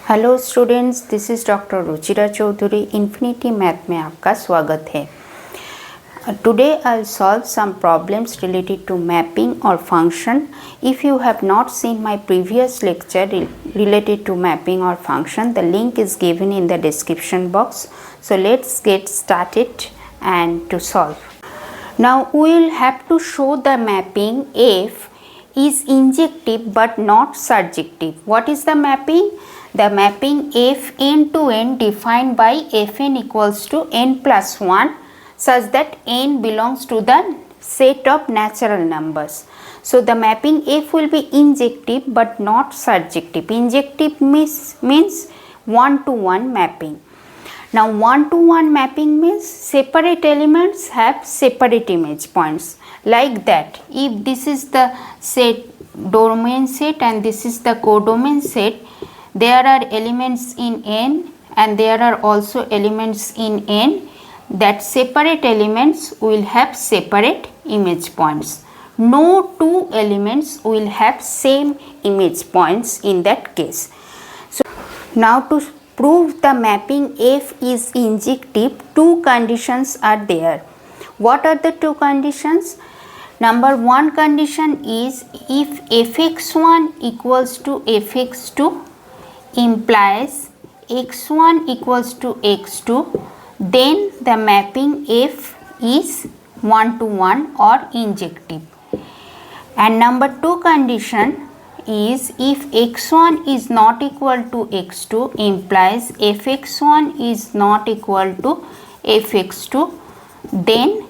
Hello students, this is doctor Ruchira Chaudhary. Infinity Math में आपका स्वागत है। Today I will solve some problems related to mapping और function. If you have not seen my previous lecture related to mapping or function, the link is given in the description box. So let's get started and to solve. Now we will have to show the mapping f is injective but not surjective. What is the mapping? The mapping f n to n defined by fn equals to n plus 1 such that n belongs to the set of natural numbers. So the mapping f will be injective but not surjective. Injective means one-to-one mapping. Now one-to-one mapping means separate elements have separate image points. Like that, if this is the set domain set and this is the codomain set, there are elements in n and there are also elements in n. That separate elements will have separate image points. No two elements will have same image points in that case. So now to prove the mapping f is injective, two conditions are there. What are the two conditions? Number one condition is if fx1 equals to fx2 implies x1 equals to x2, then the mapping f is one-to-one or injective. And number two condition is if x1 is not equal to x2 implies fx1 is not equal to fx2, then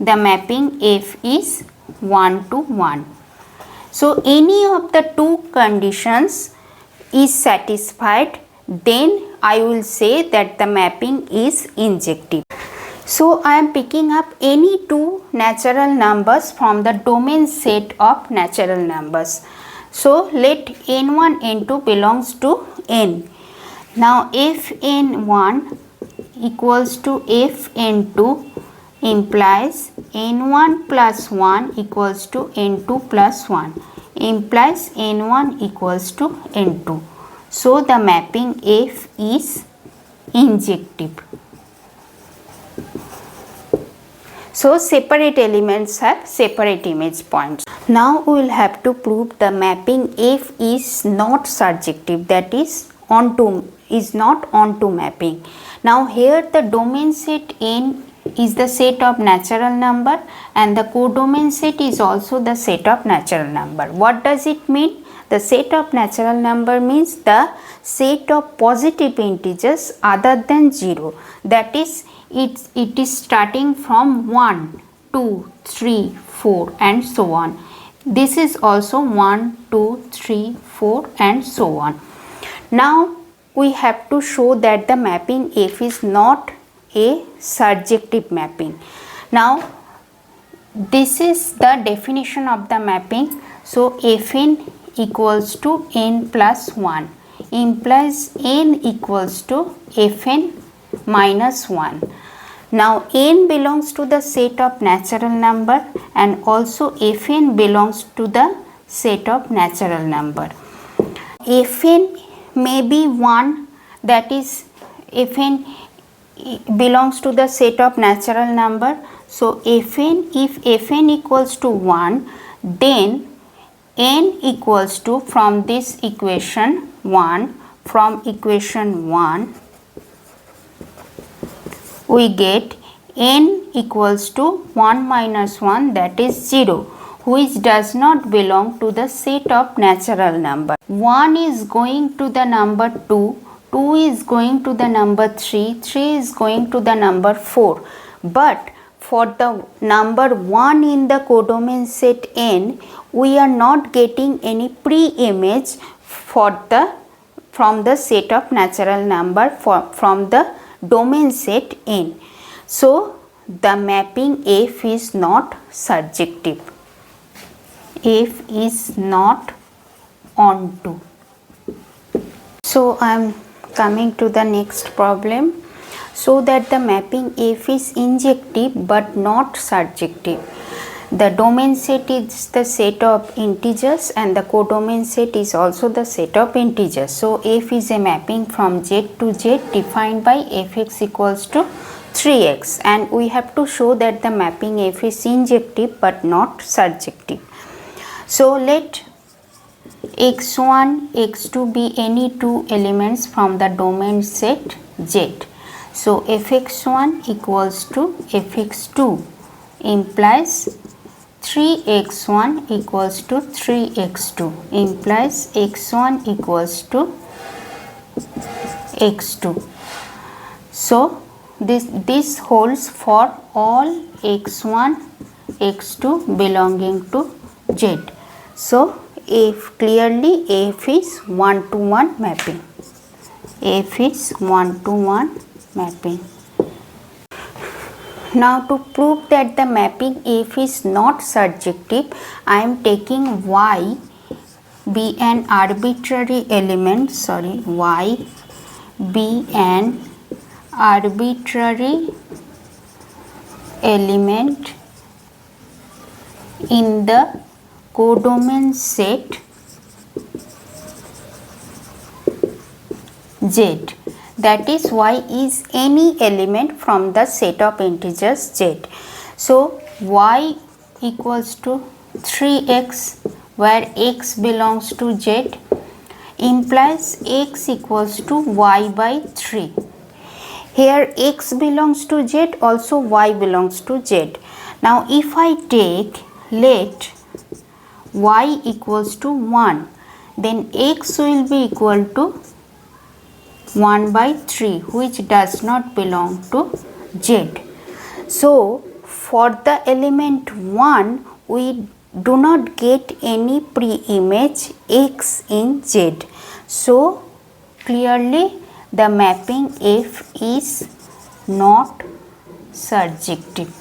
the mapping f is one-to-one. So any of the two conditions is satisfied, then I will say that the mapping is injective. So I am picking up any two natural numbers from the domain set of natural numbers. So let n1 n2 belongs to n. Now if n1 equals to f n2 implies n1 plus 1 equals to n2 plus 1 implies n1 equals to n2. So the mapping f is injective. So separate elements have separate image points. Now we will have to prove the mapping f is not surjective, that is not onto mapping. Now here the domain set n is the set of natural number and the codomain set is also the set of natural number. What does it mean? The set of natural number means the set of positive integers other than 0. That is, it is starting from 1, 2, 3, 4 and so on. This is also 1, 2, 3, 4 and so on. Now we have to show that the mapping f is not a surjective mapping. Now this is the definition of the mapping. So fn equals to n plus 1 implies n equals to fn minus 1. Now n belongs to the set of natural number and also fn belongs to the set of natural number. Fn may be 1, that is fn belongs to the set of natural number. So fn, if fn equals to 1, then n equals to, from this equation 1, from equation 1 we get n equals to 1 minus 1, that is 0, which does not belong to the set of natural number. 1 is going to the number 2, 2 is going to the number 3, 3 is going to the number 4. But for the number 1 in the codomain set n, we are not getting any pre-image from the set of natural number from the domain set n. So the mapping f is not surjective. F is not onto. So I am coming to the next problem. So that the mapping f is injective but not surjective. The domain set is the set of integers and the codomain set is also the set of integers. So f is a mapping from z to z defined by fx equals to 3x, and we have to show that the mapping f is injective but not surjective. So let x1, x2 be any two elements from the domain set z. So fx1 equals to fx2 implies 3x1 equals to 3x2 implies x1 equals to x2. So this holds for all x1, x2 belonging to z. So clearly f is 1-to-1 mapping. F is 1-to-1 mapping. Now to prove that the mapping f is not surjective, I am taking y be an arbitrary element, y be an arbitrary element in the codomain set z. That is, y is any element from the set of integers z. So y equals to 3x, where x belongs to z, implies x equals to y by 3. Here x belongs to z, also y belongs to z. Now if I take let y equals to 1, then x will be equal to 1 by 3, which does not belong to z. So for the element 1, we do not get any pre-image x in z. So clearly the mapping f is not surjective.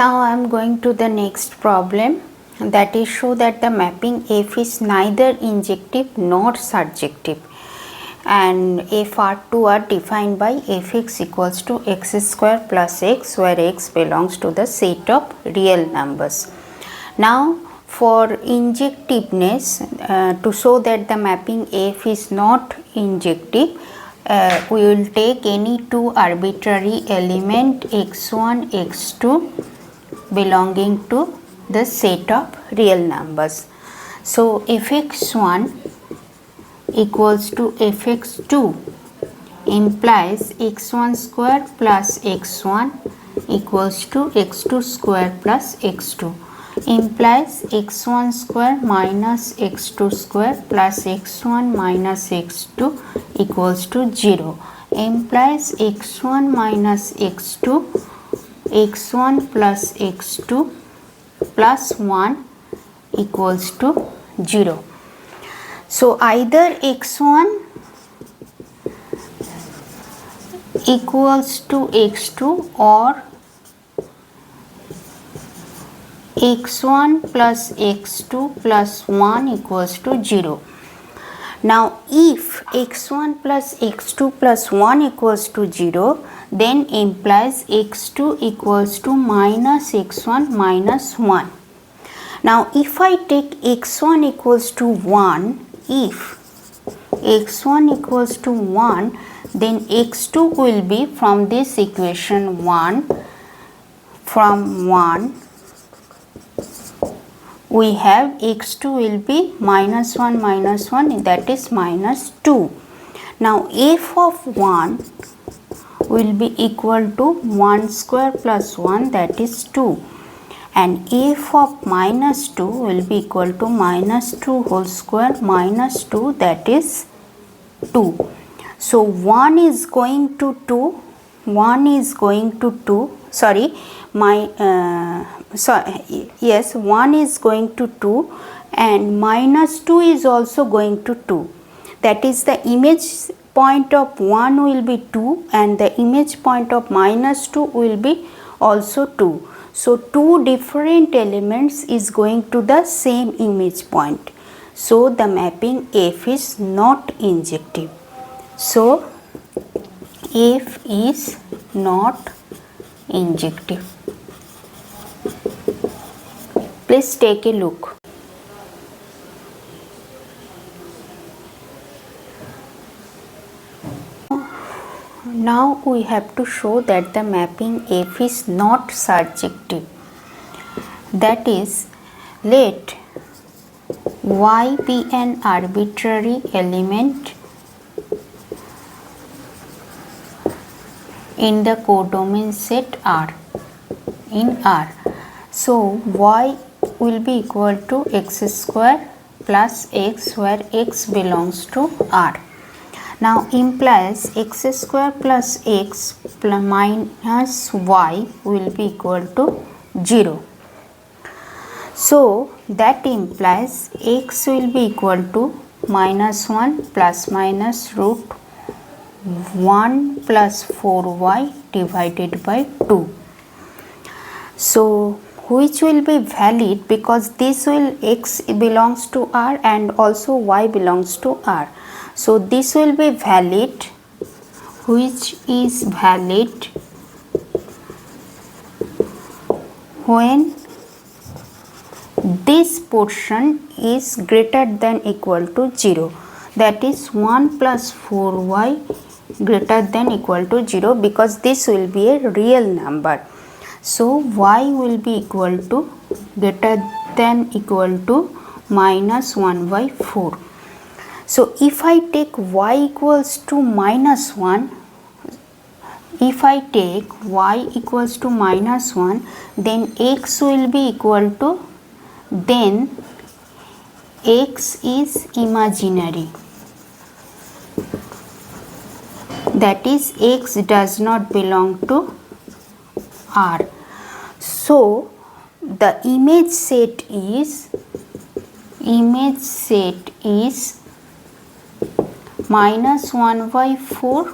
Now I am going to the next problem, that is show that the mapping f is neither injective nor surjective, and f R2 are defined by fx equals to x square plus x, where x belongs to the set of real numbers. Now for injectiveness, to show that the mapping f is not injective, we will take any two arbitrary element x1, x2 belonging to the set of real numbers. So fx1 equals to fx2 implies x1 square plus x1 equals to x2 square plus x2 implies x1 square minus x2 square plus x1 minus x2 equals to 0 implies x1 minus x2 x1 plus x2 plus 1 equals to 0. So either x1 equals to x2 or x1 plus x2 plus 1 equals to 0. Now if x1 plus x2 plus 1 equals to 0, then implies x2 equals to minus x1 minus 1. Now if I take x1 equals to 1, if x1 equals to 1, then x2 will be from this equation 1, from 1 we have x2 will be minus 1 minus 1, that is minus 2. Now f of 1 will be equal to 1 square plus 1, that is 2, and f of minus 2 will be equal to minus 2 whole square minus 2, that is 2. So 1 is going to 2, 1 is going to 2, sorry, yes, 1 is going to 2 and minus 2 is also going to 2. That is, the image point of 1 will be 2 and the image point of minus 2 will be also 2. So two different elements is going to the same image point. So the mapping F is not injective. So F is not injective. Please take a look. Now we have to show that the mapping F is not surjective. That is, let Y be an arbitrary element in the codomain set R in R. So Y will be equal to x square plus x, where x belongs to R. Now implies x square plus x minus y will be equal to 0. So that implies x will be equal to minus 1 plus minus root 1 plus 4y divided by 2. So which will be valid, because this will x belongs to R and also y belongs to R. So this will be valid, which is valid when this portion is greater than equal to 0, that is 1 plus 4y greater than equal to 0, because this will be a real number. So y will be equal to greater than equal to minus 1 by 4. So if I take y equals to minus 1, if I take y equals to minus 1, then x will be equal to, then x is imaginary, that is x does not belong to R. So the image set is minus 1 by 4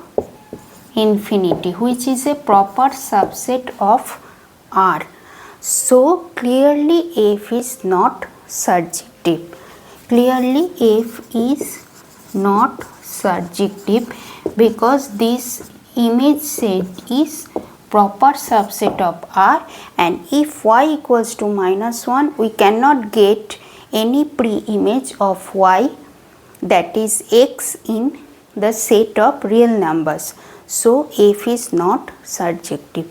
infinity, which is a proper subset of R. So clearly F is not surjective. Clearly F is not surjective, because this image set is proper subset of R, and if y equals to minus 1, we cannot get any pre-image of y, that is x, in the set of real numbers. So F is not surjective.